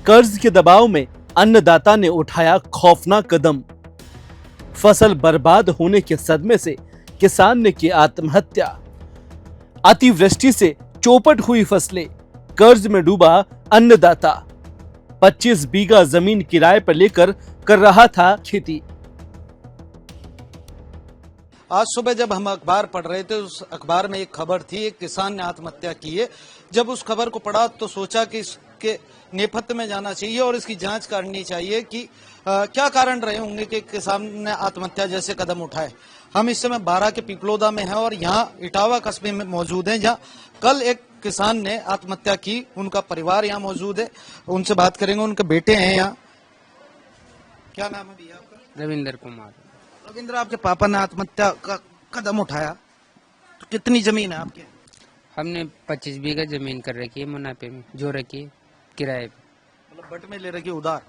कर्ज के दबाव में अन्नदाता ने उठाया खौफनाक कदम। फसल बर्बाद होने के सदमे से किसान ने की आत्महत्या। अतिवृष्टि से चौपट हुई फसलें, कर्ज में डूबा अन्नदाता। 25 बीघा जमीन किराए पर लेकर कर रहा था खेती। आज सुबह जब हम अखबार पढ़ रहे थे, उस अखबार में एक खबर थी, एक किसान ने आत्महत्या की है। जब उस खबर को पढ़ा तो सोचा कि इसके नेपथ्य में जाना चाहिए और इसकी जांच करनी चाहिए कि क्या कारण रहे होंगे कि किसान ने आत्महत्या जैसे कदम उठाए। हम इस समय बारा के पिपलोदा में हैं और यहाँ इटावा कस्बे में मौजूद हैं, जहाँ कल एक किसान ने आत्महत्या की। उनका परिवार यहाँ मौजूद है, उनसे बात करेंगे। उनके बेटे हैं यहाँ। क्या नाम है भैया आपका? रविंद्र कुमार। रविंद्र, आपके पापा ने आत्महत्या का कदम उठाया, तो कितनी जमीन है आपके? हमने 25 बीघा जमीन कर रखी है मुनाफे में, जो रखी है किराए पे। मतलब बट में ले रखी उधार?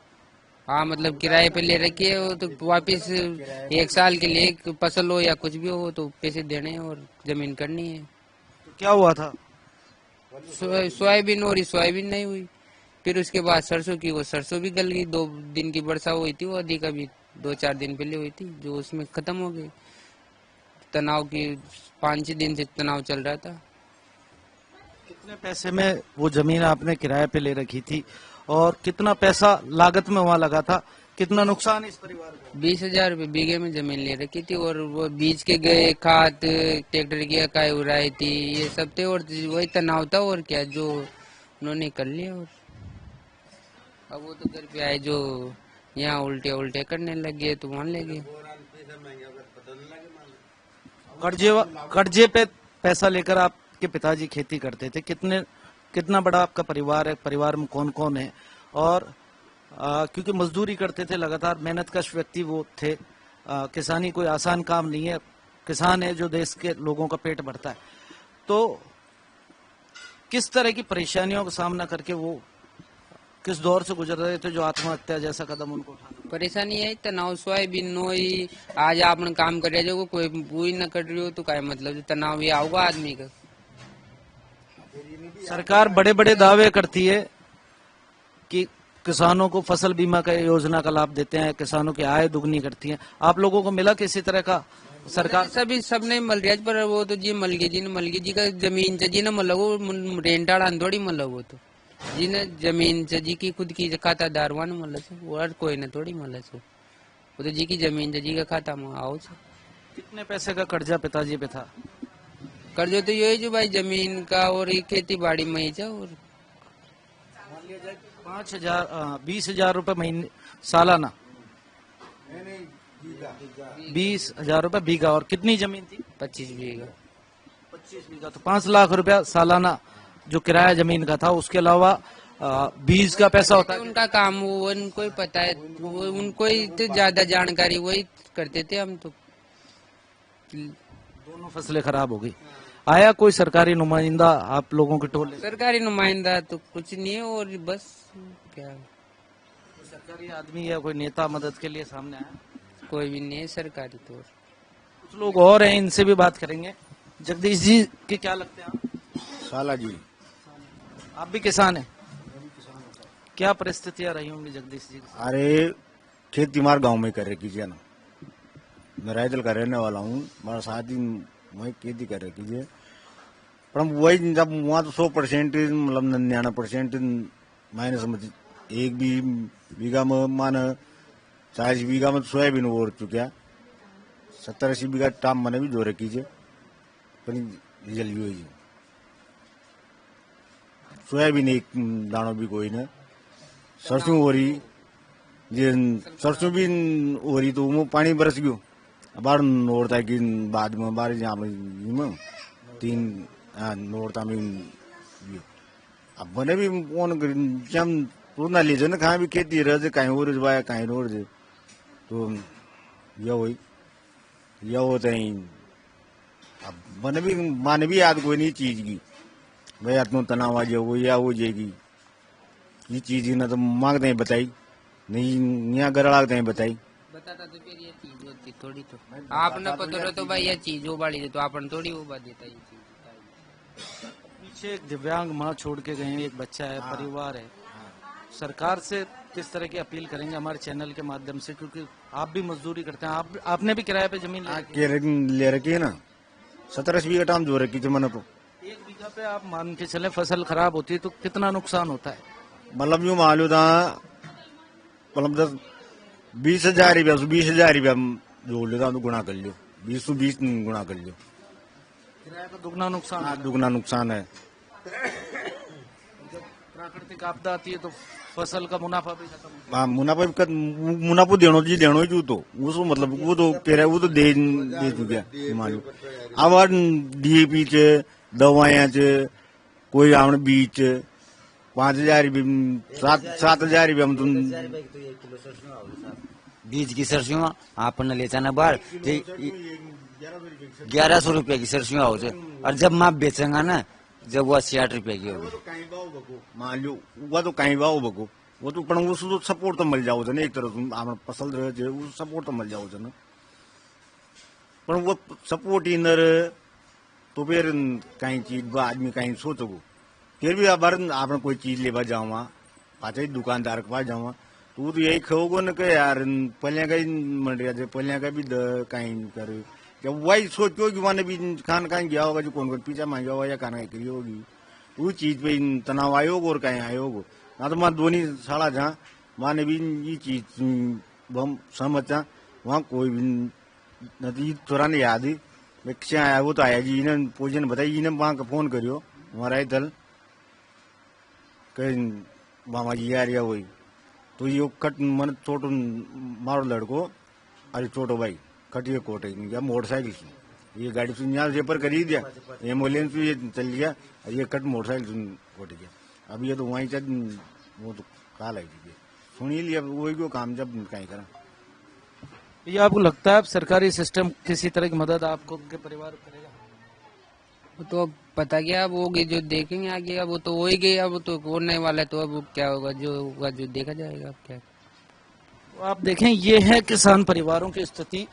हाँ, मतलब किराए पे ले रखी है। वो तो वापिस 1 साल के लिए फसल हो या कुछ भी हो तो पैसे देने हैं और जमीन करनी है। तो क्या हुआ था? सोयाबीन हो रही, सोयाबीन नहीं हुई। फिर उसके बाद सरसों की, वो सरसों भी गल गई। 2 दिन की वर्षा हुई थी, वो अधिक अभी 2-4 दिन पहले हुई थी, जो उसमें खत्म हो गई। तनाव की 5-6 दिन से तनाव चल रहा था। कितने पैसे में वो जमीन आपने किराए पे ले रखी थी और कितना पैसा लागत में वहाँ लगा था? कितना नुकसान है इस परिवार को? 20,000 रुपये बीघे में जमीन ले रखी थी और वो बीज के गए, खाद, ट्रैक्टर की इकाई उड़ाई थी, ये सब थे। और वही तनाव था और क्या, जो उन्होंने कर लिया। और अब वो तो घर पे आए, जो यहाँ उल्टे उल्टे करने लगे तो वहाँ ले गए। कर्जे पे पैसा लेकर आपके पिताजी खेती करते थे। कितना बड़ा आपका परिवार है? परिवार में कौन कौन है? और क्योंकि मजदूरी करते थे, लगातार मेहनतकश व्यक्ति वो थे। किसानी कोई आसान काम नहीं है। किसान है जो देश के लोगों का पेट भरता है। तो किस तरह की परेशानियों का सामना करके वो किस दौर से गुजर रहे थे जो आत्महत्या जैसा कदम उनको उठाना? परेशानी है तनाव। सोयाबीन नोई आज आपने काम कर रहे जो कोई पूरी न कर रही हो तो क्या मतलब, तनाव ये आओगा आदमी का। सरकार बड़े बड़े दावे करती है कि किसानों को फसल बीमा का योजना का लाभ देते हैं, किसानों की आय दुगनी करती है। आप लोगों को मिला किसी तरह का? सरकार सभी सब नहीं मिल रहा, पर वो तो जी मल गई, जी ने मल गई, जी का जमीन से जी ने मतलब वो रेंट आड़ा थोड़ी मतलब, वो तो जी ने जमीन से जी की खुद की खातादार वन मतलब से, वो और कोई ने थोड़ी मतलब से, वो तो जी की जमीन से जी का खाता में आओ से। कितने पैसे का कर्जा पिताजी पे था? कर्ज तो यही जो भाई जमीन का और ये खेती बाड़ी में ही था। और 20,000 रुपए महीने सालाना? 20,000 रुपए बीघा। और कितनी जमीन थी? 25 बीघा। 25 बीघा तो 5 लाख रुपया सालाना जो किराया जमीन का था। उसके अलावा बीज का पैसा होता है। उनका काम वो उनको ही पता है, वो उनको ही तो ज्यादा जानकारी, वही करते थे। हम तो दोनों फसलें खराब हो गई। आया कोई सरकारी नुमाइंदा आप लोगों के टोले? सरकारी नुमाइंदा तो कुछ नहीं है, और बस क्या, सरकारी आदमी या कोई नेता मदद के लिए सामने आया? कोई भी नहीं है सरकारी तौर। कुछ लोग और हैं, इनसे भी बात करेंगे। जगदीश जी के क्या लगते हैं आप? साला जी। आप भी किसान हैं? क्या परिस्थितियां रही होंगी जगदीश जी? अरे खेती मार गांव में कर रखी है ना। मैं रायदल का रहने वाला हूँ। हमारा शादी वही खेती कर रखी है, पर हम वही जब वहाँ तो 100% मतलब 99% माइनस में। एक भी बीघा में मान 40 बीघा में सोयाबीन वो चुका। 70-80 बीघा टाम मैंने भी जो रखी है, पर जल हुई है। सोयाबीन एक दानों भी कोई ना। सरसों हो रही, ये सरसों भी हो रही तो वो पानी बरस गयो। बार नोड़ता है कि बाद में बारिश यहाँ में 3 नोड़ता में अब बने भी कौन जम पूर्ण लीजिए ना। कहाँ भी खेती रह कहीं हो रही कहीं हो रही तो यह होता है। अब बने भी माने भी याद कोई नहीं चीज की भाई आत्म तनाव आ जाओ या हो जाएगी। ये चीज ही ना तो मांगते हैं बताई नहीं, यहाँ घर लागते हैं बताई। बताता तो फिर ये चीज होती थोड़ी, तो आपने पता तो भाई ये चीज वो बाड़ी तो आपने थोड़ी वो बात देता। ये चीज पीछे एक दिव्यांग माँ छोड़ के गए हैं, एक बच्चा है, परिवार है। सरकार से किस तरह की अपील करेंगे हमारे चैनल के माध्यम से, क्योंकि आप भी मजदूरी करते हैं, आपने भी किराए पे जमीन ले रखी है ना, 17 बीघा टाइम जो रखी थी मैंने तो। 1 बीघा पे आप मान के चले फसल खराब होती है तो कितना नुकसान होता है? मतलब यूँ मान लो था, मतलब 20,000 रुपया, 20,000 रुपया जोड़ लेता तो गुणा कर लियो, 20 से 20 गुणा कर लियो। किराए का दुगना नुकसान। हाँ, दुगना नुकसान है। जब प्राकृतिक आपदा आती है तो फसल का मुनाफा भी खत्म होता हाँ, मुनाफा देनो ही जू तो उसको मतलब वो तो कह रहा है, वो तो दे चुका मान लो। अब DAP च दवाएं च कोई आपने बीज 5,000 रुपये 7,000 रुपये में तुम बीज की सरसों आपने ले जाना बाहर 1100 रुपए की सरसों हो जाए, और जब माप बेचेंगा ना जब वो 60 रुपए की होगी, मान लो वो तो कहीं बाओ बको, वो तो पण उसको सपोर्ट तो मिल जाओ ना, एक तरह तुम आपने फसल रहे वो सपोर्ट तो मिल जाओ ना, पर वो सपोर्ट ही न रहे तो फिर कहीं चीज आदमी कहीं सोचो, फिर भी अब आपने कोई चीज लेवा जाऊँ पाचा ही दुकानदार के पास जाऊँ तो यही खोगो न के यार पहले का ही मंडिया थे, पहले का भी कहीं करे, जब वही सोचो कि मैंने भी खान कहीं गया होगा जो कौन पीछा मांगा होगा या खाना करी होगी, वो चीज पे तनाव आयोग और कहीं आयोग ना तो मैं दोनों साड़ा जहाँ माने भी ये चीज हम समझा वहाँ कोई भी नदी थोड़ा नहीं याद ही क्या आया, वो तो आया जी इन्हें पोजिशन बताई, इन्हें वहाँ का फोन करियो हमारा दल कहीं मामा जी आ रहा वही तो ये कट मन छोटो मारो लड़को, अरे छोटो भाई कटिए कोट या मोटरसाइकिल से ये गाड़ी सुन यहाँ रेपर कर ही दिया, एम्बुलेंस भी ये चल गया, ये कट मोटरसाइकिल सुन कोट गया, अब ये तो वहीं चल वो तो कहा लगी सुनी लिया, वही को काम जब कहीं करा। ये आपको लगता है सरकारी सिस्टम किसी तरह की मदद आपको के परिवार करेगा? वो तो अब पता क्या, अब होगी जो देखेंगे आगे, अब वो तो हो ही गया, अब वो तो होने वाला है, तो अब क्या होगा, जो होगा जो देखा जाएगा। अब क्या तो आप देखें, ये है किसान परिवारों की स्थिति।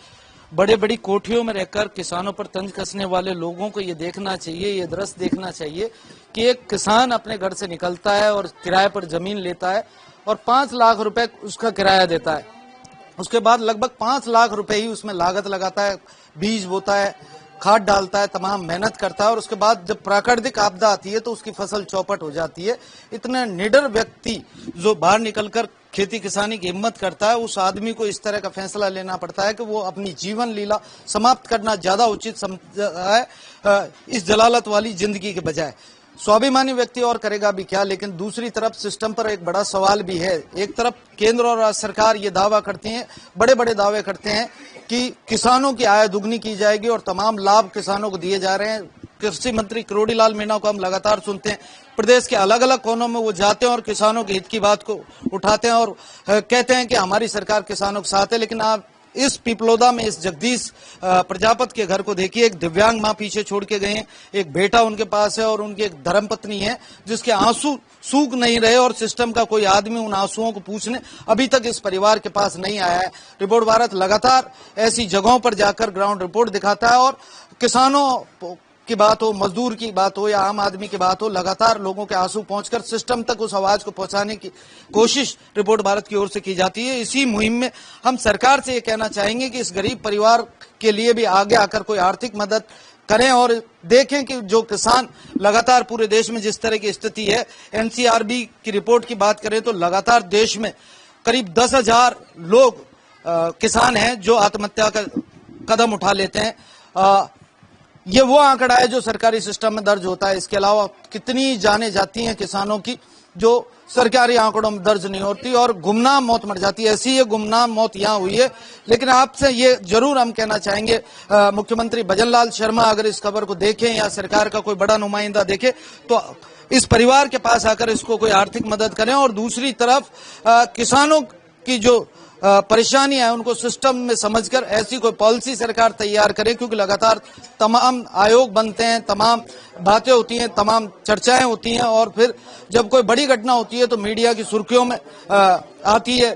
बड़े बड़ी कोठियों में रहकर किसानों पर तंज कसने वाले लोगों को ये देखना चाहिए, ये दृश्य देखना चाहिए कि एक किसान अपने घर से निकलता है और किराए पर जमीन लेता है और 5 लाख रुपए उसका किराया देता है, उसके बाद लगभग 5 लाख रुपए ही उसमें लागत लगाता है, बीज बोता है, खाद डालता है, तमाम मेहनत करता है, और उसके बाद जब प्राकृतिक आपदा आती है तो उसकी फसल चौपट हो जाती है। इतना निडर व्यक्ति जो बाहर निकलकर खेती किसानी की हिम्मत करता है, उस आदमी को इस तरह का फैसला लेना पड़ता है कि वो अपनी जीवन लीला समाप्त करना ज्यादा उचित समझता है इस जलालत वाली जिंदगी के बजाय। स्वाभिमानी व्यक्ति और करेगा भी क्या, लेकिन दूसरी तरफ सिस्टम पर एक बड़ा सवाल भी है। एक तरफ केंद्र और राज्य सरकार ये दावा करती है, बड़े बड़े दावे करते हैं कि किसानों की आय दुगनी की जाएगी और तमाम लाभ किसानों को दिए जा रहे हैं। कृषि मंत्री किरोड़ीलाल मीणा को हम लगातार सुनते हैं, प्रदेश के अलग अलग कोनों में वो जाते हैं और किसानों के हित की बात को उठाते हैं और कहते हैं कि हमारी सरकार किसानों के साथ है। लेकिन आप इस पिपलोदा में इस जगदीश प्रजापत के घर को देखिए, एक दिव्यांग माँ पीछे छोड़ के गए हैं, एक बेटा उनके पास है और उनकी एक धर्मपत्नी है जिसके आंसू सूख नहीं रहे और सिस्टम का कोई आदमी उन आंसुओं को पूछने अभी तक इस परिवार के पास नहीं आया है। रिपोर्ट भारत लगातार ऐसी जगहों पर जाकर ग्राउंड रिपोर्ट दिखाता है और किसानों की बात हो, मजदूर की बात हो या आम आदमी की बात हो, लगातार लोगों के आंसू पहुंचकर सिस्टम तक उस आवाज को पहुंचाने की कोशिश रिपोर्ट भारत की ओर से की जाती है। इसी मुहिम में हम सरकार से ये कहना चाहेंगे कि इस गरीब परिवार के लिए भी आगे आकर कोई आर्थिक मदद करें और देखें कि जो किसान लगातार पूरे देश में जिस तरह की स्थिति है, NCRB की रिपोर्ट की बात करें तो लगातार देश में करीब 10,000 लोग किसान हैं जो आत्महत्या का कदम उठा लेते हैं। ये वो आंकड़ा है जो सरकारी सिस्टम में दर्ज होता है। इसके अलावा कितनी जाने जाती हैं किसानों की जो सरकारी आंकड़ों में दर्ज नहीं होती और गुमनाम मौत मर जाती है। ऐसी ये गुमनाम मौत यहाँ हुई है। लेकिन आपसे ये जरूर हम कहना चाहेंगे, मुख्यमंत्री भजनलाल शर्मा अगर इस खबर को देखें या सरकार का कोई बड़ा नुमाइंदा देखे तो इस परिवार के पास आकर इसको कोई आर्थिक मदद करें और दूसरी तरफ किसानों की जो परेशानी है उनको सिस्टम में समझकर ऐसी कोई पॉलिसी सरकार तैयार करे, क्योंकि लगातार तमाम आयोग बनते हैं, तमाम बातें होती हैं, तमाम चर्चाएं होती हैं और फिर जब कोई बड़ी घटना होती है तो मीडिया की सुर्खियों में आती है,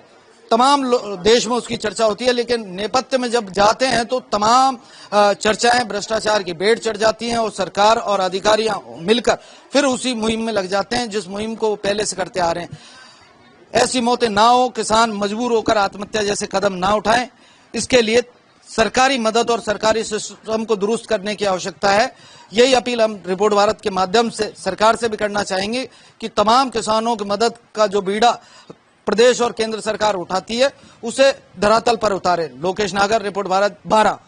तमाम देश में उसकी चर्चा होती है। लेकिन नेपथ्य में जब जाते हैं तो तमाम चर्चाएं भ्रष्टाचार की बेड़ चढ़ जाती हैं और सरकार और अधिकारी मिलकर फिर उसी मुहिम में लग जाते हैं जिस मुहिम को वो पहले से करते आ रहे हैं। ऐसी मौतें ना हो, किसान मजबूर होकर आत्महत्या जैसे कदम ना उठाएं। इसके लिए सरकारी मदद और सरकारी सिस्टम को दुरुस्त करने की आवश्यकता है। यही अपील हम रिपोर्ट भारत के माध्यम से सरकार से भी करना चाहेंगे कि तमाम किसानों की मदद का जो बीड़ा प्रदेश और केंद्र सरकार उठाती है उसे धरातल पर उतारे। लोकेश नागर, रिपोर्ट भारत, 12।